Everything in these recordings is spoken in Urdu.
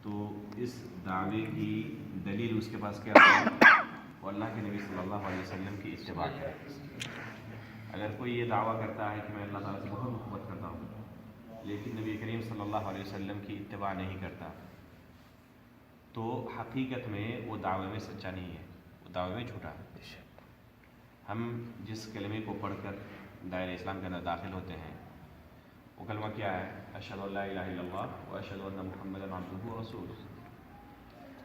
تو اس دعوے کی دلیل اس کے پاس کیا ہے؟ وہ اللہ کے نبی صلی اللہ علیہ وسلم کی اتباع ہے۔ اگر کوئی یہ دعویٰ کرتا ہے کہ میں اللہ تعالیٰ سے بہت محبت کرتا ہوں لیکن نبی کریم صلی اللہ علیہ وسلم کی اتباع نہیں کرتا تو حقیقت میں وہ دعوے میں سچا نہیں ہے، وہ دعوے میں جھوٹا ہے۔ ہم جس کلمے کو پڑھ کر دائرہ اسلام کے اندر داخل ہوتے ہیں وہ کلمہ کیا ہے؟ اشہد ان لا الہ الا اللہ و اشہد ان محمدا عبدہ و رسولہ،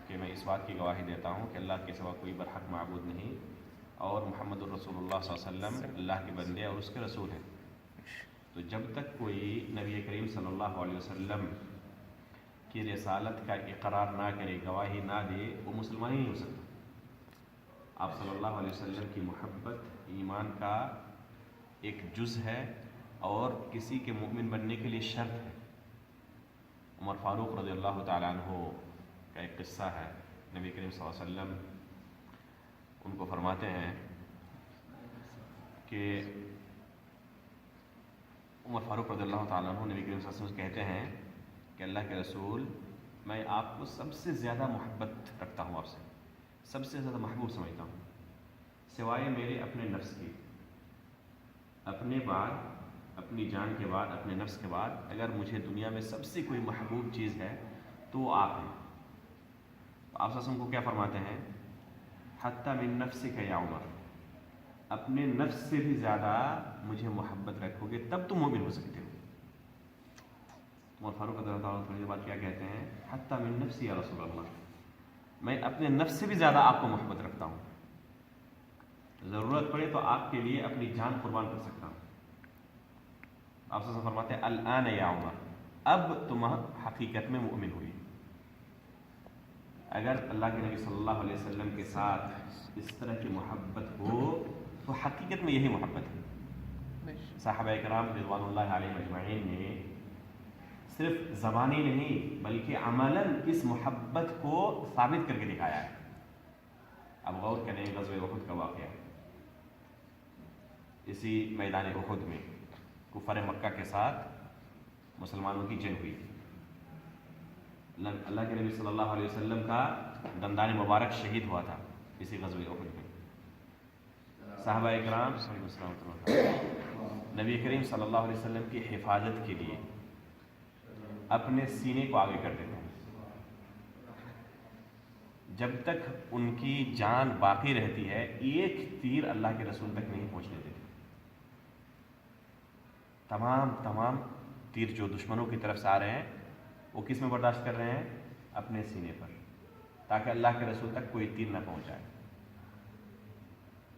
کہ میں اس بات کی گواہی دیتا ہوں کہ اللہ کے سوا کوئی برحق معبود نہیں اور محمد الرسول اللہ صلی اللہ علیہ وسلم اللہ کے بندے اور اس کے رسول ہیں۔ تو جب تک کوئی نبی کریم صلی اللہ علیہ وسلم کی رسالت کا اقرار نہ کرے، گواہی نہ دے، وہ مسلمان ہی نہیں ہو سکتا۔ آپ صلی اللہ علیہ وسلم کی محبت ایمان کا ایک جز ہے اور کسی کے مومن بننے کے لیے شرط ہے۔ عمر فاروق رضی اللہ تعالیٰ عنہ کا ایک قصہ ہے، نبی کریم صلی اللہ علیہ وسلم ان کو فرماتے ہیں کہ عمر فاروق رضی اللہ تعالیٰ عنہ نبی کریم صلی اللہ علیہ وسلم کہتے ہیں کہ اللہ کے رسول، میں آپ کو سب سے زیادہ محبت رکھتا ہوں، آپ سے سب سے زیادہ محبوب سمجھتا ہوں، سوائے میرے اپنے نفس کی۔ اپنے بعد، اپنی جان کے بعد، اپنے نفس کے بعد اگر مجھے دنیا میں سب سے کوئی محبوب چیز ہے تو وہ آپ ہیں۔ آپ صلی اللہ علیہ وسلم کو کیا فرماتے ہیں؟ حتی من نفسک یا عمر، اپنے نفس سے بھی زیادہ مجھے محبت رکھو گے تب تم مومن ہو سکتے ہو۔ عمر فاروق رضی اللہ عنہ تھوڑی دیر بعد کیا کہتے ہیں؟ حتی من نفسی یا رسول اللہ، میں اپنے نفس سے بھی زیادہ آپ کو محبت رکھتا ہوں، ضرورت پڑے تو آپ کے لیے اپنی جان قربان کر سکتا ہوں۔ آپ سے فرماتے ہیں الآن یا عمر، اب تم حقیقت میں مؤمن ہوئی۔ اگر اللہ کے نبی صلی اللہ علیہ وسلم کے ساتھ اس طرح کی محبت ہو تو حقیقت میں یہی محبت ہے۔ صحابہ کرام رضوان اللہ علیہم اجمعین نے صرف زبانی نہیں بلکہ عملاً اس محبت کو ثابت کر کے دکھایا ہے۔ اب غور کریں غزوہ احد کا واقعہ، اسی میدان احد میں کفار مکہ کے ساتھ مسلمانوں کی جنگ ہوئی۔ اللہ کے نبی صلی اللہ علیہ وسلم کا دندان مبارک شہید ہوا تھا اسی غزوہ احد میں۔ صحابہ اکرام نبی کریم صلی اللہ علیہ وسلم کی حفاظت کے لیے اپنے سینے کو آگے کرتے تھے، جب تک ان کی جان باقی رہتی ہے ایک تیر اللہ کے رسول تک نہیں پہنچنے دیتے۔ تمام تیر جو دشمنوں کی طرف سے آ رہے ہیں وہ کس میں برداشت کر رہے ہیں؟ اپنے سینے پر، تاکہ اللہ کے رسول تک کوئی تیر نہ پہنچائے۔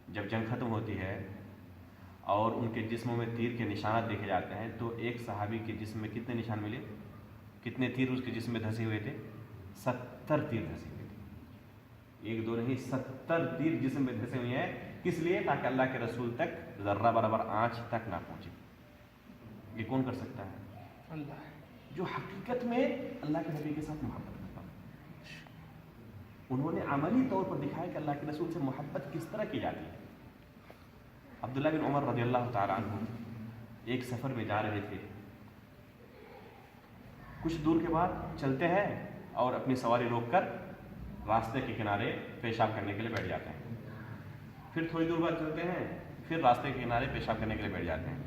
جب جنگ ختم ہوتی ہے اور ان کے جسموں میں تیر کے نشانات دیکھے جاتے ہیں تو ایک صحابی کے جسم میں کتنے نشان ملے؟ کتنے تیر اس کے جسم میں دھسے ہوئے تھے؟ 70 تیر دھسے ہوئے تھے، ایک دو نہیں 70 تیر جسم میں دھسے ہوئے ہیں۔ کس لیے؟ تاکہ اللہ کے رسول تک ذرہ برابر آنچ تک نہ پہنچے۔ یہ کون کر سکتا ہے؟ اللہ، جو حقیقت میں اللہ کے نبی کے ساتھ محبت کرتا ہے۔ انہوں نے عملی طور پر دکھایا کہ اللہ کے رسول سے محبت کس طرح کی جاتی ہے۔ عبداللہ بن عمر رضی اللہ تعالیٰ عنہ ایک سفر میں جا رہے تھے، کچھ دور کے بعد چلتے ہیں اور اپنی سواری روک کر راستے کے کنارے پیشاب کرنے کے لیے بیٹھ جاتے ہیں۔ پھر تھوڑی دور بعد چلتے ہیں، پھر راستے کے کنارے پیشاب کرنے کے لیے بیٹھ جاتے ہیں۔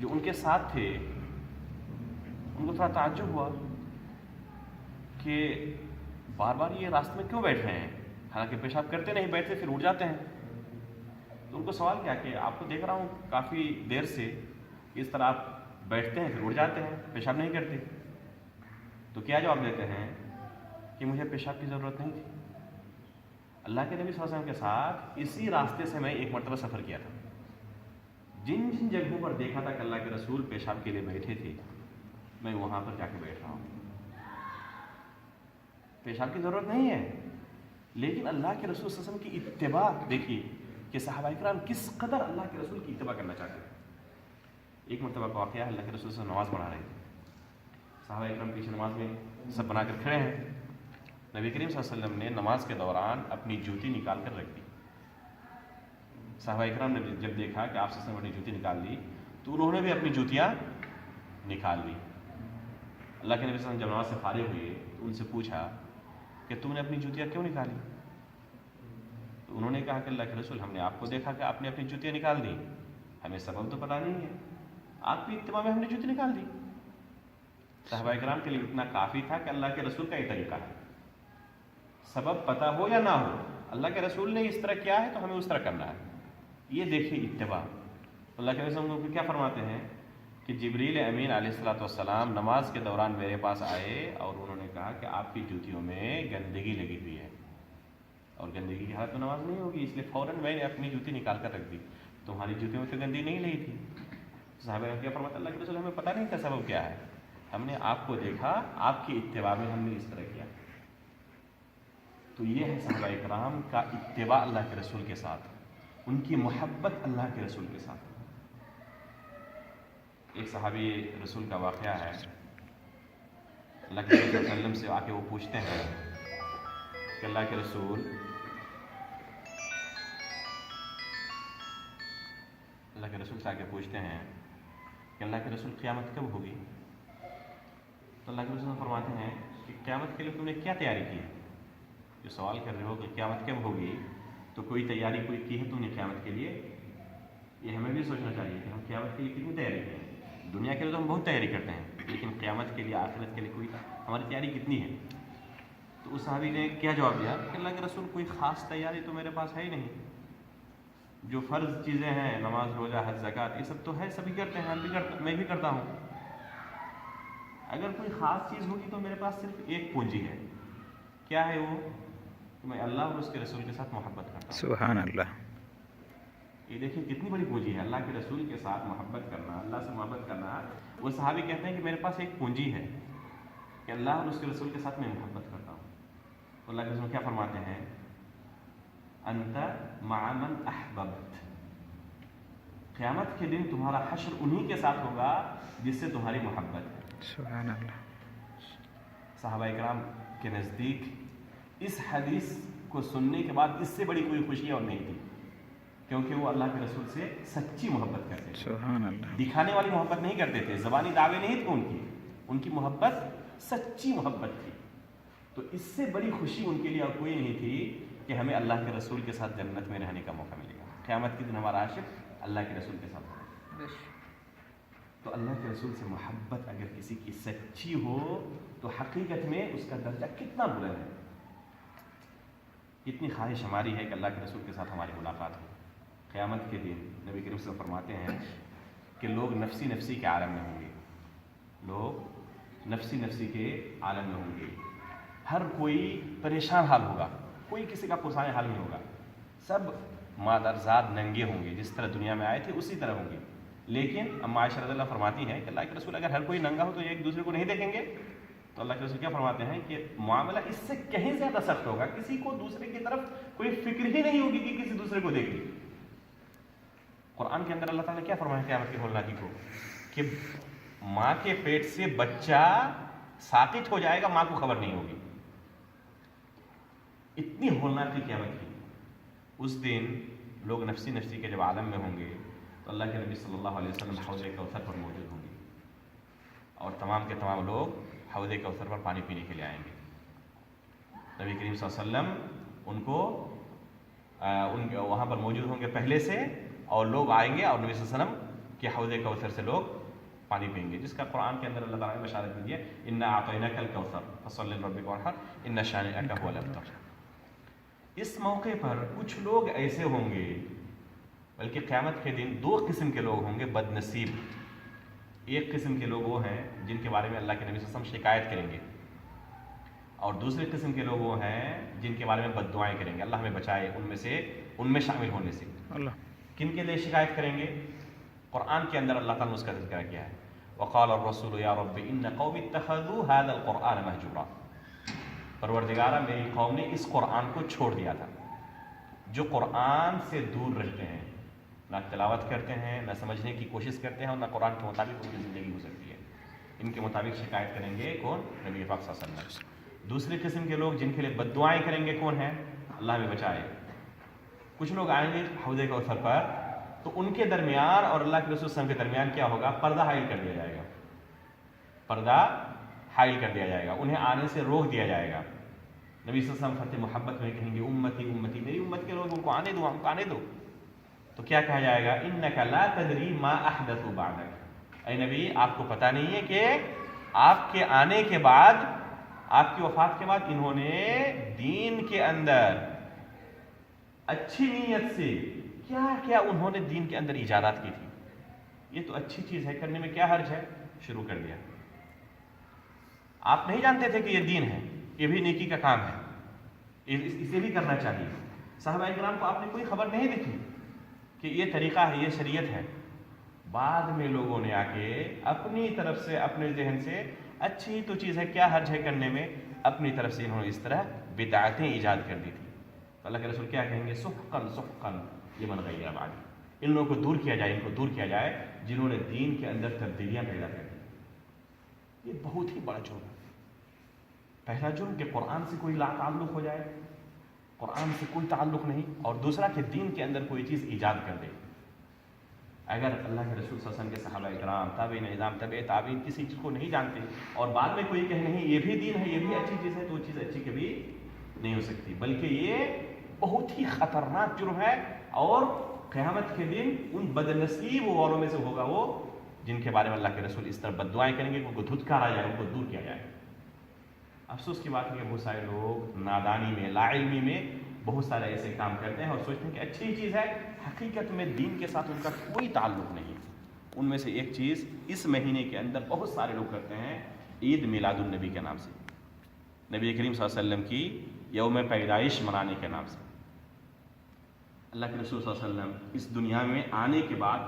جو ان کے ساتھ تھے ان کو تھوڑا تعجب ہوا کہ بار بار یہ راستے میں کیوں بیٹھ رہے ہیں، حالانکہ پیشاب کرتے نہیں، بیٹھتے پھر اٹھ جاتے ہیں۔ تو ان کو سوال کیا کہ آپ کو دیکھ رہا ہوں کافی دیر سے اس طرح آپ بیٹھتے ہیں پھر اٹھ جاتے ہیں، پیشاب نہیں کرتے۔ تو کیا جواب دیتے ہیں کہ مجھے پیشاب کی ضرورت نہیں تھی، اللہ کے نبی صلی اللہ علیہ وسلم کے ساتھ اسی راستے سے میں ایک مرتبہ سفر کیا تھا، جن جن جگہوں پر دیکھا تھا کہ اللہ کے رسول پیشاب کے لیے بیٹھے تھے میں وہاں پر جا کے بیٹھ رہا ہوں۔ پیشاب کی ضرورت نہیں ہے، لیکن اللہ کے رسول صلی اللہ علیہ وسلم کی اتباع دیکھیے کہ صحابہ کرام کس قدر اللہ کے رسول کی اتباع کرنا چاہتے ہیں۔ ایک مرتبہ کا واقعہ ہے، اللہ کے رسول صلی اللہ علیہ وسلم نماز پڑھا رہے تھے، صحابہ کرام پیچھے نماز میں سب بنا کر کھڑے ہیں۔ نبی کریم صلی اللہ علیہ وسلم نے نماز کے دوران اپنی جوتی نکال کر رکھ دی۔ صحابہ کرام نے جب دیکھا کہ آپ صلی اللہ علیہ وسلم نے اپنی جوتی نکال لی تو انہوں نے بھی اپنی جوتیاں نکال لی۔ اللہ کے نبی صلی اللہ علیہ وسلم جب نماز سے فارغ ہوئے تو ان سے پوچھا کہ تم نے اپنی جوتیاں کیوں نکالی؟ تو انہوں نے کہا کہ اللہ کے رسول ہم نے آپ کو دیکھا کہ آپ نے اپنی جوتیاں نکال دی، ہمیں سبب تو پتہ نہیں ہے، آپ کی اتباع میں ہم نے جوتی نکال دی۔ صحابہ کرام کے لیے اتنا کافی تھا کہ اللہ کے رسول کا یہ طریقہ ہے، سبب پتہ ہو یا نہ ہو، اللہ کے رسول نے اس طرح کیا ہے تو ہمیں اس طرح کرنا ہے۔ یہ دیکھیے اتباع۔ اللہ کے رسول کو کیا فرماتے ہیں کہ جبریل امین علیہ الصلوۃ والسلام نماز کے دوران میرے پاس آئے اور انہوں نے کہا کہ آپ کی جوتیوں میں گندگی لگی ہوئی ہے اور گندگی کی حالت میں نماز نہیں ہوگی، اس لیے فوراً میں نے اپنی جوتی نکال کر رکھ دی، تمہاری جوتیوں میں تو گندگی نہیں لگی تھی۔ صحابہ نے کیا فرمایا اللہ کے رسول ہمیں پتہ نہیں تھا سبب کیا ہے، ہم نے آپ کو دیکھا، آپ کی اتباع میں ہم نے اس طرح کیا۔ تو یہ ہے صحابہ کرام کا اتباع اللہ کے رسول کے ساتھ، ان کی محبت اللہ کے رسول کے ساتھ۔ ایک صحابی رسول کا واقعہ ہے، اللہ کے رسول صلی اللہ علیہ وسلم سے آ کے وہ پوچھتے ہیں کہ اللہ کے رسول سے آ کے پوچھتے ہیں کہ اللہ کے رسول قیامت کب ہوگی؟ تو اللہ کے رسول فرماتے ہیں کہ قیامت کے لیے تم نے کیا تیاری کی ہے؟ جو سوال کر رہے ہو کہ قیامت کب ہوگی تو کوئی تیاری کوئی کی ہے تم نے قیامت کے لیے؟ یہ ہمیں بھی سوچنا چاہیے کہ ہم قیامت کے لیے کتنی تیاری کریں۔ دنیا کے لیے تو ہم بہت تیاری کرتے ہیں، لیکن قیامت کے لیے، آخرت کے لیے کوئی ہماری تیاری کتنی ہے؟ تو اس صحابی نے کیا جواب دیا کہ اللہ کے رسول کوئی خاص تیاری تو میرے پاس ہے ہی نہیں، جو فرض چیزیں ہیں نماز، روزہ، حج، زکوٰۃ، یہ سب تو ہے، سبھی کرتے ہیں، میں بھی کرتا ہوں۔ اگر کوئی خاص چیز ہوگی تو میرے پاس صرف ایک پونجی ہے، کیا ہے وہ؟ کہ میں اللہ اور اس کے رسول کے ساتھ محبت کرتا ہوں۔ سبحان اللہ۔ یہ دیکھیں کتنی بڑی پونجی ہے، اللہ کے رسول کے ساتھ محبت کرنا، اللہ سے محبت کرنا۔ وہ صحابی کہتے ہیں کہ میرے پاس ایک پونجی ہے کہ اللہ اور اس کے رسول کے ساتھ میں محبت کرتا ہوں۔ تو اللہ کے رسول کیا فرماتے ہیں؟ انت مع من احببت، قیامت کے دن تمہارا حشر انہی کے ساتھ ہوگا جس سے تمہاری محبت ہے۔ سبحان اللہ۔ صحابہ اکرام کے نزدیک اس حدیث کو سننے کے بعد اس سے بڑی کوئی خوشی اور نہیں تھی، کیونکہ وہ اللہ کے رسول سے سچی محبت کرتے تھے، سبحان اللہ۔ دکھانے والی محبت نہیں کرتے تھے، زبانی دعوے نہیں تھے ان کی محبت سچی محبت تھی۔ تو اس سے بڑی خوشی ان کے لیے اور کوئی نہیں تھی کہ ہمیں اللہ کے رسول کے ساتھ جنت میں رہنے کا موقع ملے گا، قیامت کے دن ہمارا عاشق اللہ کے رسول کے ساتھ ہوگا۔ تو اللہ کے رسول سے محبت اگر کسی کی سچی ہو تو حقیقت میں اس کا درجہ کتنا بلند ہے، کتنی خواہش ہماری ہے کہ اللہ کے رسول کے ساتھ ہماری ملاقات ہو۔ قیامت کے دن نبی کریم صلی اللہ علیہ وسلم فرماتے ہیں کہ لوگ نفسی نفسی کے عالم میں ہوں گے، لوگ نفسی نفسی کے عالم میں ہوں گے، ہر کوئی پریشان حال ہوگا، کوئی کسی کا پرسان حال نہیں ہوگا، سب مادرزاد ننگے ہوں گے، جس طرح دنیا میں آئے تھے اسی طرح ہوں گے۔ لیکن اما عائشہ رضی اللہ فرماتی ہیں کہ اللہ کے رسول اگر ہر کوئی ننگا ہو تو ایک دوسرے کو نہیں دیکھیں گے؟ تو اللہ کے رسول کیا فرماتے ہیں کہ معاملہ اس سے کہیں زیادہ سخت ہوگا، کسی کو دوسرے کی طرف کوئی فکر ہی نہیں ہوگی کہ کسی دوسرے کو دیکھے۔ قرآن کے اندر اللہ تعالیٰ نے کیا فرمایا قیامت کی ہولناکی کو؟ کہ ماں کے پیٹ سے بچہ ساقط ہو جائے گا، ماں کو خبر نہیں ہوگی، اتنی ہولناکی قیامت کی۔ اس دن لوگ نفسی نفسی کے جب عالم میں ہوں گے تو اللہ کے نبی صلی اللہ علیہ وسلم حوض کوثر پر موجود ہوں گے اور تمام کے تمام لوگ حوض کوثر پر پانی پینے کے لیے آئیں گے۔ نبی کریم صلی اللہ علیہ وسلم ان کو وہاں پر موجود ہوں گے پہلے سے، اور لوگ آئیں گے اور نبی صلی اللہ علیہ وسلم کے حوض کوثر سے لوگ پانی پئیں گے، جس کا قرآن کے اندر اللہ تعالیٰ نے بشارت دی ہے انا اعطیناک الکوثر فصل لربک وانحر ان شانئک هو الابتر۔ اس موقع پر کچھ لوگ ایسے ہوں گے، بلکہ قیامت کے دن دو قسم کے لوگ ہوں گے بد نصیب۔ ایک قسم کے لوگ وہ ہیں جن کے بارے میں اللہ کے نبی صلی اللہ علیہ وسلم شکایت کریں گے، اور دوسرے قسم کے لوگ وہ ہیں جن کے بارے میں بد دعائیں کریں گے، اللہ ہمیں بچائے ان میں شامل ہونے سے۔ اللہ کن کے لیے شکایت کریں گے؟ قرآن کے اندر اللہ تعالیٰ نے اس کا ذکر کیا ہے، وقال الرسول یا رب ان قوم اتخذوا هذا القرآن مہجورا، پروردگارہ میری قوم نے اس قرآن کو چھوڑ دیا تھا۔ جو قرآن سے دور رہتے ہیں، نہ تلاوت کرتے ہیں، نہ سمجھنے کی کوشش کرتے ہیں، اور نہ قرآن کے مطابق ان کی زندگی ہو سکتی ہے، ان کے مطابق شکایت کریں گے کون؟ نبی پاک صلی اللہ علیہ وسلم۔ دوسری قسم کے لوگ جن کے لیے بد دعائیں کریں گے کون ہیں؟ اللہ ہمیں بچائے۔ کچھ لوگ آئیں گے حوض کوثر پر تو ان کے درمیان اور اللہ کے رسول صلی اللہ علیہ وسلم کے درمیان کیا ہوگا؟ پردہ حائل کر دیا جائے گا، پردہ حائل کر دیا جائے گا، انہیں آنے سے روک دیا جائے گا۔ نبی صلی اللہ علیہ وسلم خط محبت میں کہیں گے امتی امتی، میری امت کے لوگ ان کو آنے دو، ہم کو آنے دو۔ تو کیا کہا جائے گا؟ انک لا تدری ما احدثوا بعدک، اے نبی آپ کو پتہ نہیں ہے کہ آپ کے آنے کے بعد، آپ کی وفات کے بعد انہوں نے دین کے اندر اچھی نیت سے کیا کیا انہوں نے دین کے اندر ایجادات کی تھی۔ یہ تو اچھی چیز ہے، کرنے میں کیا حرج ہے؟ شروع کر دیا۔ آپ نہیں جانتے تھے کہ یہ دین ہے، یہ بھی نیکی کا کام ہے، اسے بھی کرنا چاہیے۔ صحابہ کرام کو آپ نے کوئی خبر نہیں دی تھی کہ یہ طریقہ ہے، یہ شریعت ہے۔ بعد میں لوگوں نے آ کے اپنی طرف سے، اپنے ذہن سے، اچھی تو چیز ہے، کیا حرج ہے کرنے میں، اپنی طرف سے انہوں نے اس طرح بدعتیں ایجاد کر دی تھی۔ تو اللہ کے رسول کیا کہیں گے؟ سحقاً سحقاً لمن غیر بعدی، ان لوگوں کو دور کیا جائے، ان کو دور کیا جائے جنہوں نے دین کے اندر تبدیلیاں پیدا کر دی۔ یہ بہت ہی بڑا جرم ہے۔ پہلا جرم کہ قرآن سے کوئی لا تعلق ہو جائے، قرآن سے کوئی تعلق نہیں، اور دوسرا کہ دین کے اندر کوئی چیز ایجاد کر دے۔ اگر اللہ کے رسول صلی اللہ علیہ وسلم کے صحابہ کرام، تابعین نظام، تبع تابعین کسی چیز کو نہیں جانتے اور بعد میں کوئی کہے نہیں یہ بھی دین ہے، یہ بھی اچھی چیز ہے، تو وہ چیز اچھی کبھی نہیں ہو سکتی، بلکہ یہ بہت ہی خطرناک جرم ہے، اور قیامت کے دن ان بد نصیب والوں میں سے ہوگا وہ جن کے بارے میں اللہ کے رسول اس طرح بد دعائیں کریں گے کہ ان کو دھتکارا جائے، ان کو دور کیا جائے۔ افسوس کی بات ہے کہ بہت سارے لوگ نادانی میں، لا علمی میں بہت سارے ایسے کام کرتے ہیں اور سوچتے ہیں کہ اچھی چیز ہے، حقیقت میں دین کے ساتھ ان کا کوئی تعلق نہیں۔ ان میں سے ایک چیز اس مہینے کے اندر بہت سارے لوگ کرتے ہیں، عید میلاد النبی کے نام سے، نبی کریم صلی اللہ علیہ وسلم کی یوم پیدائش منانے کے نام سے۔ اللہ کے رسول صلی اللہ علیہ وسلم اس دنیا میں آنے کے بعد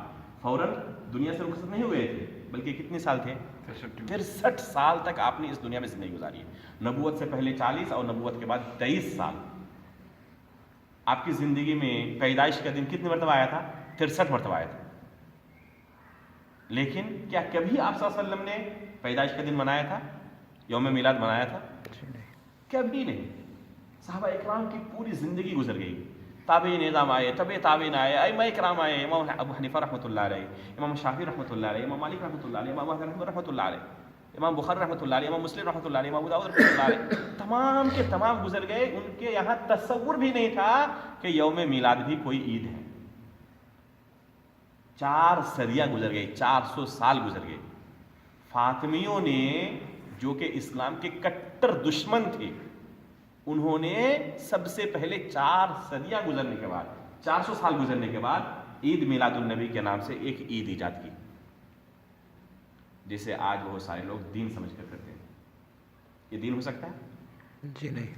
فوراً دنیا سے رخصت نہیں ہوئے تھے، بلکہ کتنے سال تھے؟ 63 سال تک آپ نے اس دنیا میں زندگی گزاری ہے۔ نبوت سے پہلے 40 اور نبوت کے بعد 23 سال آپ کی زندگی میں پیدائش کا دن کتنے مرتبہ آیا تھا؟ 63 مرتبہ آیا تھا۔ لیکن کیا کبھی آپ صلی اللہ علیہ وسلم نے پیدائش کا دن منایا تھا، یوم میلاد منایا تھا؟ کبھی نہیں۔ صحابہ اکرام کی پوری زندگی گزر گئی، تابعین نظام آئے، تبع تابعین آئے، ائمہ اکرام آئے، امام ابو حنیفہ رحمۃ اللہ علیہ، امام شافعی رحمۃ اللہ علیہ، امام مالک رحمۃ اللہ علیہ، امام احمد رحمۃ اللہ علیہ، امام بخاری رحمۃ اللہ علیہ، امام مسلم رحمۃ اللہ علیہ، امام ابو داؤد رحمۃ اللہ علیہ، تمام کے تمام گزر گئے۔ ان کے یہاں تصور بھی نہیں تھا کہ یوم میلاد بھی کوئی عید ہے۔ 4 صدیاں گزر گئی، 400 سال گزر گئے۔ فاطمیوں نے جو کہ اسلام کے کٹر دشمن تھے، انہوں نے سب سے پہلے 4 صدیاں گزرنے کے بعد، 400 سال گزرنے کے بعد عید میلاد النبی کے نام سے ایک عید ایجاد کی، جسے آج بہت سارے لوگ دین سمجھ کر کرتے ہیں۔ یہ دین ہو سکتا ہے؟ جی نہیں۔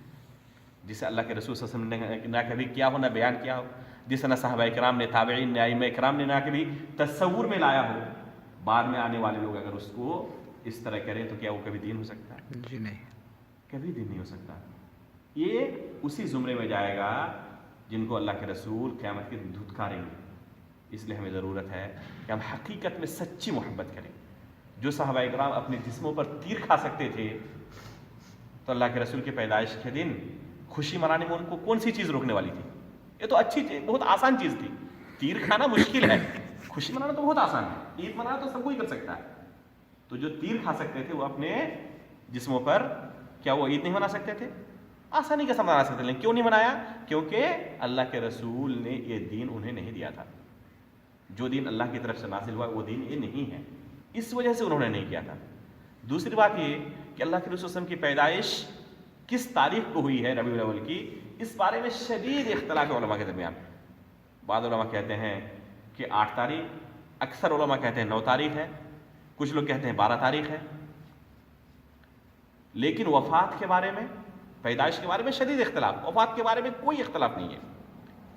جسے اللہ کے رسول صلی اللہ علیہ وسلم نے نہ کبھی کیا ہو، نہ بیان کیا ہو، جسے نہ صحابہ کرام نے، تابعین نے، ائمہ کرام نے نہ کبھی تصور میں لایا ہو، بعد میں آنے والے لوگ اگر اس کو اس طرح کریں تو کیا وہ کبھی دین ہو سکتا ہے؟ جی نہیں، کبھی دین نہیں ہو سکتا۔ یہ اسی زمرے میں جائے گا جن کو اللہ کے رسول قیامت کے دن دھتکاریں گے۔ اس لیے ہمیں ضرورت ہے کہ ہم حقیقت میں سچی محبت کریں۔ جو صحابہ کرام اپنے جسموں پر تیر کھا سکتے تھے، تو اللہ کے رسول کی پیدائش کے دن خوشی منانے میں ان کو کون سی چیز روکنے والی تھی؟ یہ تو اچھی چیز، بہت آسان چیز تھی۔ تیر کھانا مشکل ہے، خوشی منانا تو بہت آسان ہے، عید منانا تو سب کوئی کر سکتا ہے۔ تو جو تیر کھا سکتے تھے وہ اپنے جسموں پر، کیا وہ عید نہیں منا سکتے تھے؟ آسانی کے ساتھ منا سکتے، لیکن کیوں نہیں منایا؟ کیونکہ اللہ کے رسول نے یہ دین انہیں نہیں دیا تھا۔ جو دین اللہ کی طرف سے نازل ہوا وہ دین یہ نہیں ہے، اس وجہ سے انہوں نے نہیں کیا تھا۔ دوسری بات یہ کہ اللہ کے رسول صلی اللہ علیہ وسلم کی پیدائش کس تاریخ کو ہوئی ہے، ربیع الاول کی، اس بارے میں شدید اختلاف ہے علماء کے درمیان۔ بعض علماء کہتے ہیں کہ 8 تاریخ، اکثر علماء کہتے ہیں 9 تاریخ ہے، کچھ لوگ کہتے ہیں 12 تاریخ ہے۔ لیکن وفات کے بارے میں، پیدائش کے بارے میں شدید اختلاف، وفات کے بارے میں کوئی اختلاف نہیں ہے۔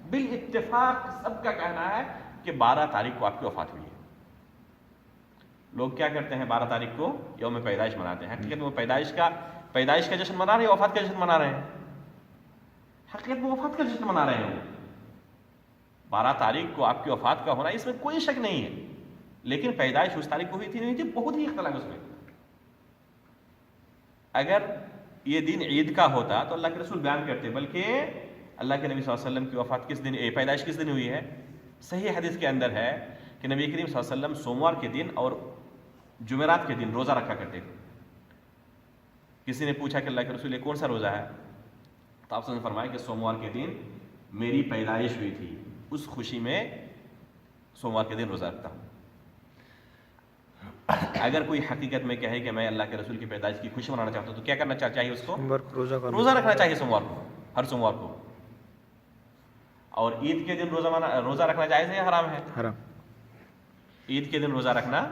بالاتفاق سب کا کہنا ہے کہ 12 تاریخ کو آپ کی وفات ہوئی ہے۔ لوگ کیا کرتے ہیں 12 تاریخ کو یوم پیدائش مناتے ہیں، حقیقت میں وہ پیدائش کا جشن منا رہے ہیں، وفات کا جشن منا رہے ہیں۔ حقیقت میں وفات کا جشن منا رہے ہیں۔ 12 تاریخ کو آپ کی وفات کا ہونا اس میں کوئی شک نہیں ہے، لیکن پیدائش اس تاریخ کو ہوئی تھی نہیں تھی، بہت ہی اختلاف اس میں۔ اگر یہ دن عید کا ہوتا تو اللہ کے رسول بیان کرتے، بلکہ اللہ کے نبی صلی اللہ علیہ وسلم کی وفات کس دن، پیدائش کس دن ہوئی ہے؟ صحیح حدیث کے اندر ہے کہ نبی کریم صلی اللہ علیہ وسلم سوموار کے دن اور جمعرات کے دن روزہ رکھا کرتے تھے۔ کسی نے پوچھا کہ اللہ کے رسول یہ کون سا روزہ ہے؟ تو آپ نے فرمایا کہ سوموار کے دن میری پیدائش ہوئی تھی، اس خوشی میں سوموار کے دن روزہ رکھتا ہوں۔ اگر کوئی حقیقت میں کہے کہ میں اللہ کے رسول کی پیدائش کی خوشی منانا چاہتا ہوں تو کیا کرنا چاہیے اس کو؟ روزہ رکھنا چاہیے سوموار کو، ہر سوموار کو۔ اور عید کے دن روزہ رکھنا جائز ہے یا حرام ہے؟ حرام۔ عید کے دن روزہ رکھنا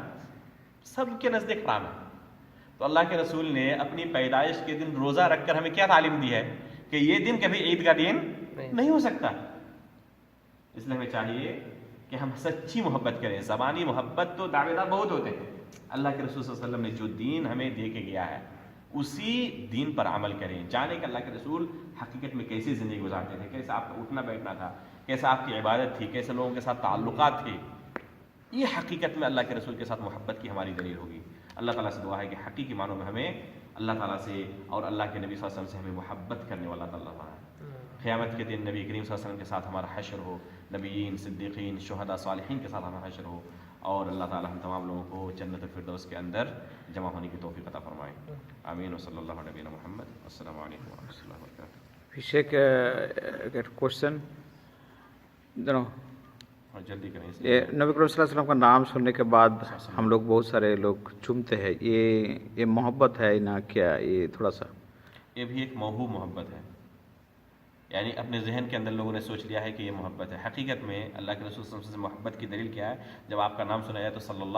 سب کے نزدیک حرام ہے۔ تو اللہ کے رسول نے اپنی پیدائش کے دن روزہ رکھ کر ہمیں کیا تعلیم دی ہے کہ یہ دن کبھی عید کا دن نہیں ہو سکتا۔ اس لیے ہمیں چاہیے کہ ہم سچی محبت کریں۔ زبانی محبت تو دعوے دار بہت ہوتے ہیں، اللہ کے رسول صلی اللہ علیہ وسلم نے جو دین ہمیں دے کے گیا ہے اسی دین پر عمل کریں۔ جانے کہ اللہ کے رسول حقیقت میں کیسی زندگی گزارتے تھے، کیسا آپ کا اٹھنا بیٹھنا تھا، کیسا آپ کی عبادت تھی، کیسے لوگوں کے ساتھ تعلقات تھے۔ یہ حقیقت میں اللہ کے رسول کے ساتھ محبت کی ہماری دلیل ہوگی۔ اللہ تعالیٰ سے دعا ہے کہ حقیقی معنوں میں ہمیں اللہ تعالیٰ سے اور اللہ کے نبی صلی اللہ علیہ وسلم سے ہمیں محبت کرنے والا اللہ تعالیٰ ہے۔ قیامت کے دن نبی کریم صلی اللہ علیہ وسلم کے ساتھ ہمارا حشر ہو، نبیین، صدیقین، شہداء، صالحین کے ساتھ ہمارا حشر ہو، اور اللہ تعالیٰ ہم تمام لوگوں کو جنت الفردوس کے اندر جمع ہونے کی توفیق عطا فرمائے۔ آمین وصلی اللہ علیہ نبینا محمد۔ السلام علیکم ورحمۃ اللہ وبرکاتہ۔ Sheikh, کوشچن اور جلدی کریں اس یہ نبی کریم صلی اللہ علیہ وسلم کا نام سننے کے بعد ہم لوگ بہت سارے لوگ چومتے ہیں، یہ محبت ہے نہ کیا؟ یہ تھوڑا سا یہ بھی ایک موہوب محبت ہے، یعنی اپنے ذہن کے اندر لوگوں نے سوچ لیا ہے کہ یہ محبت ہے۔ حقیقت میں اللہ کے رسول صلی اللہ علیہ وسلم سے محبت کی دلیل کیا ہے؟ جب آپ کا نام سنا جائے تو صلی اللہ